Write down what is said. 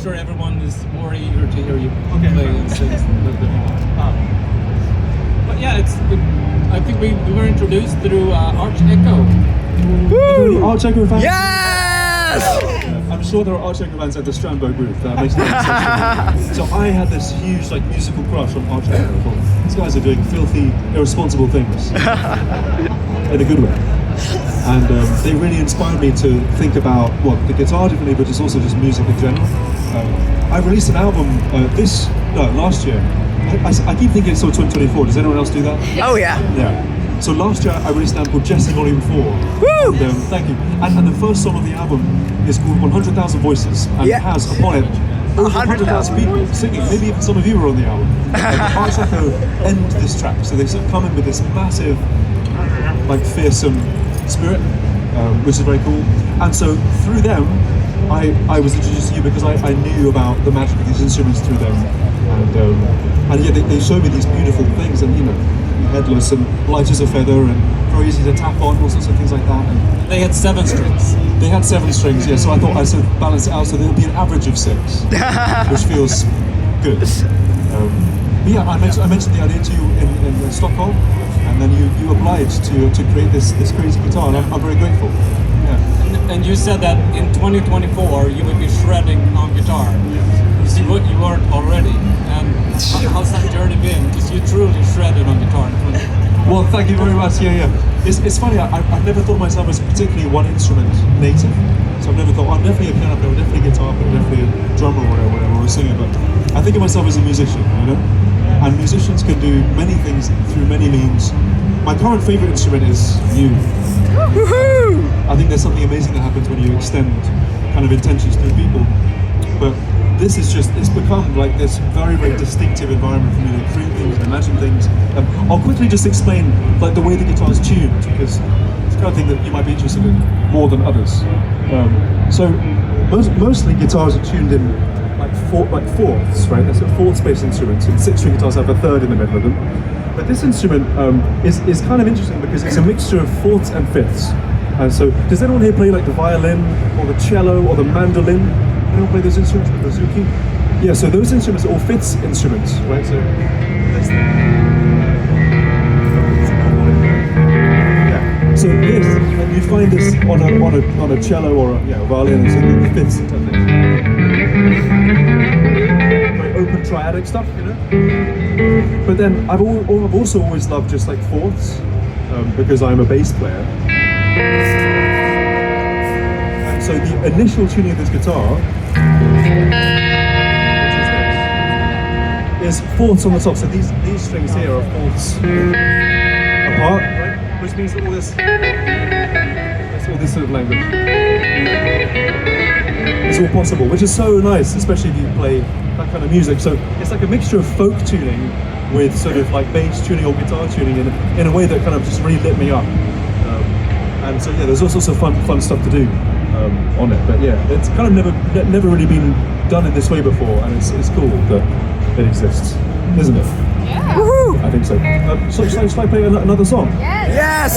sure everyone is more eager to hear you play and sing a little bit more. But yeah, I think we were introduced through Arch Echo. Woo! Arch Echo fans? Yes! I'm sure there are Arch Echo fans at the Strandberg booth. That makes no sense. So I had this huge musical crush on Arch Echo. I thought, these guys are doing filthy, irresponsible things in a good way. And they really inspired me to think about the guitar differently, but it's also just music in general. I released an album last year. I keep thinking it's still 2024. Does anyone else do that? Oh yeah. Yeah. So last year I released an album called Jesse Volume 4. Woo! And, thank you. And the first song of the album is called 100,000 Voices, and it has upon it 100,000 people singing. Maybe even some of you were on the album. Arch Echo end this track, so they sort of come in with this massive, fearsome spirit, which is very cool. And so through them, I was introduced to you because I knew about the magic of these instruments through them, and yeah, they showed me these beautiful things, and headless and light as a feather and very easy to tap on, all sorts of things like that. And they had 7 strings. They had 7 strings, yeah. So I thought I sort of balanced it out so there would be an average of 6, which feels good. But yeah, I mentioned the idea to you in Stockholm, and then you obliged to create this crazy guitar, and I'm very grateful. Yeah. And you said that in 2024 you would be shredding on guitar. See what you weren't already, and how's that journey been? Because you truly shredded on guitar in 2024. Well, thank you very much. Yeah. It's funny. I've never thought myself as particularly one instrument native. So I've never thought I'm definitely a piano player, definitely a guitar player, definitely a drummer or whatever, or a singer. But I think of myself as a musician, And musicians can do many things through many means. My current favorite instrument is you. I think there's something amazing that happens when you extend kind of intentions through people. But this is it's become this very, very distinctive environment for me to create things and imagine things. I'll quickly just explain the way the guitar is tuned, because it's the kind of thing that you might be interested in more than others. So mostly guitars are tuned in fourths, right? They're sort of fourth-space instruments, and 6-string guitars have a third in the middle of them. But this instrument is kind of interesting because it's a mixture of fourths and fifths. So does anyone here play the violin or the cello or the mandolin? Anyone play those instruments, the bouzouki? Yeah, so those instruments are all fifths instruments, right? So so this, and you find this on a cello or a violin, and so the fifths and things. Very open triadic stuff, But then I've also always loved just fourths, because I'm a bass player. And so the initial tuning of this guitar, which is fourths on the top. So these strings here are fourths apart, right? Which means that all this sort of language is all possible, which is so nice, especially if you play that kind of music. So it's like a mixture of folk tuning with sort of bass tuning or guitar tuning in a way that kind of just really lit me up. And so yeah, there's all sorts of fun stuff to do on it. But yeah, it's kind of never really been done in this way before, and it's cool that it exists, isn't it? Yeah. Woohoo! I think so. Shall I play another song? Yes. Yes!